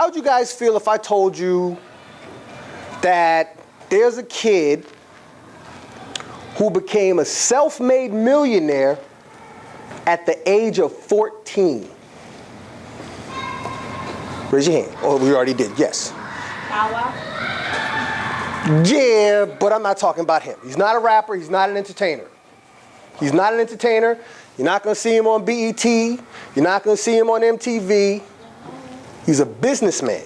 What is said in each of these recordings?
How would you guys feel if I told you that there's a kid who became a self-made millionaire at the age of 14? Raise your hand. Oh, we already did. Yes. Yeah, but I'm not talking about him. He's not a rapper. He's not an entertainer. He's not an entertainer. You're not going to see him on BET. You're not going to see him on MTV. He's a businessman.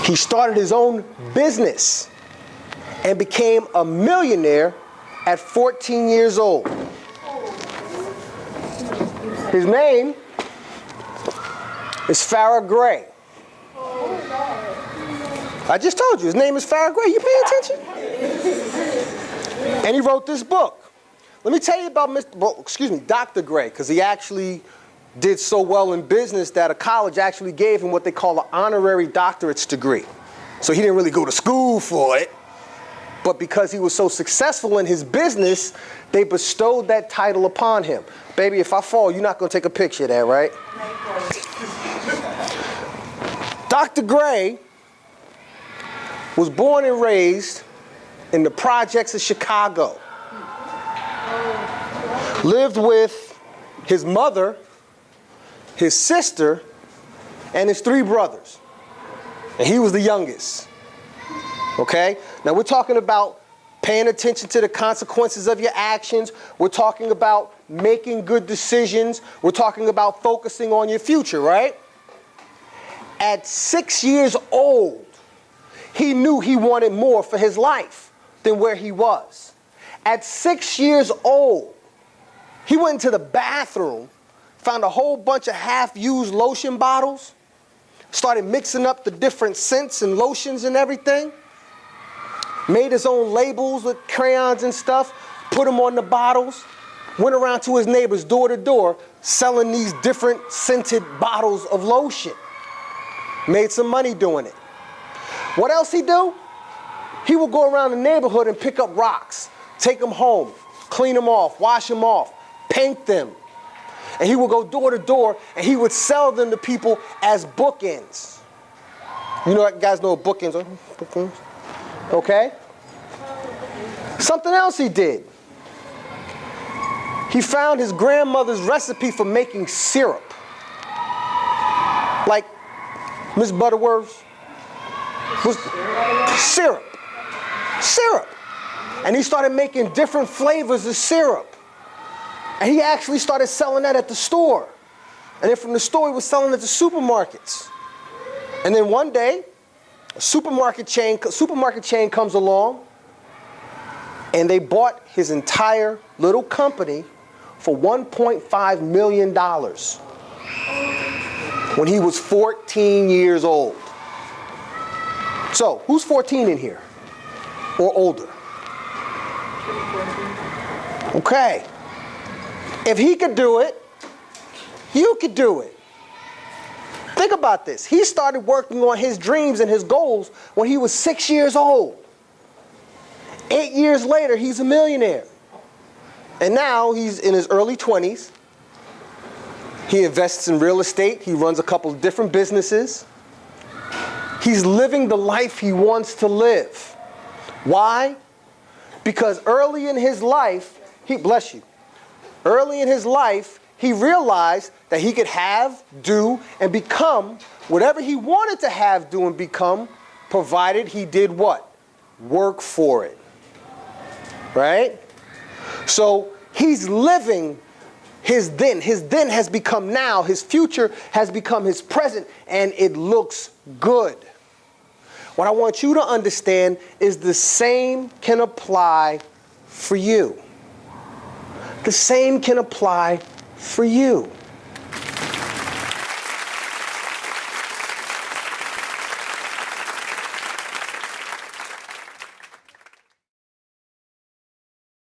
He started his own business and became a millionaire at 14 years old. His name is Farrah Gray. I just told you, his name is Farrah Gray. You pay attention? And he wrote this book. Let me tell you about Dr. Gray, because he actually did so well in business that a college actually gave him what they call an honorary doctorate's degree. So he didn't really go to school for it, but because he was so successful in his business, they bestowed that title upon him. Baby, if I fall, you're not going to take a picture of that, right? Dr. Gray was born and raised in the projects of Chicago. Lived with his mother, his sister, and his 3 brothers. And he was the youngest. Okay? Now we're talking about paying attention to the consequences of your actions. We're talking about making good decisions. We're talking about focusing on your future, right? At 6 years old, he knew he wanted more for his life than where he was. At 6 years old, he went into the bathroom, found a whole bunch of half-used lotion bottles, started mixing up the different scents and lotions and everything, made his own labels with crayons and stuff, put them on the bottles, went around to his neighbors door to door selling these different scented bottles of lotion. Made some money doing it. What else he do? He would go around the neighborhood and pick up rocks, take them home, clean them off, wash them off, paint them. And he would go door to door and he would sell them to people as bookends. You know, guys know what bookends are? Bookends? Okay? Something else he did. He found his grandmother's recipe for making syrup. Like Miss Butterworth's was syrup. Syrup. And he started making different flavors of syrup. And he actually started selling that at the store. And then from the store, he was selling it to supermarkets. And then one day, a supermarket chain comes along, and they bought his entire little company for $1.5 million when he was 14 years old. So, who's 14 in here? Or older? Okay. If he could do it, you could do it. Think about this. He started working on his dreams and his goals when he was 6 years old. 8 years later, he's a millionaire. And now he's in his early 20s. He invests in real estate. He runs a couple of different businesses. He's living the life he wants to live. Why? Because early in his life, early in his life, he realized that he could have, do, and become whatever he wanted to have, do, and become, provided he did what? Work for it. Right? So he's living his then. His then has become now. His future has become his present, and it looks good. What I want you to understand is the same can apply for you. The same can apply for you.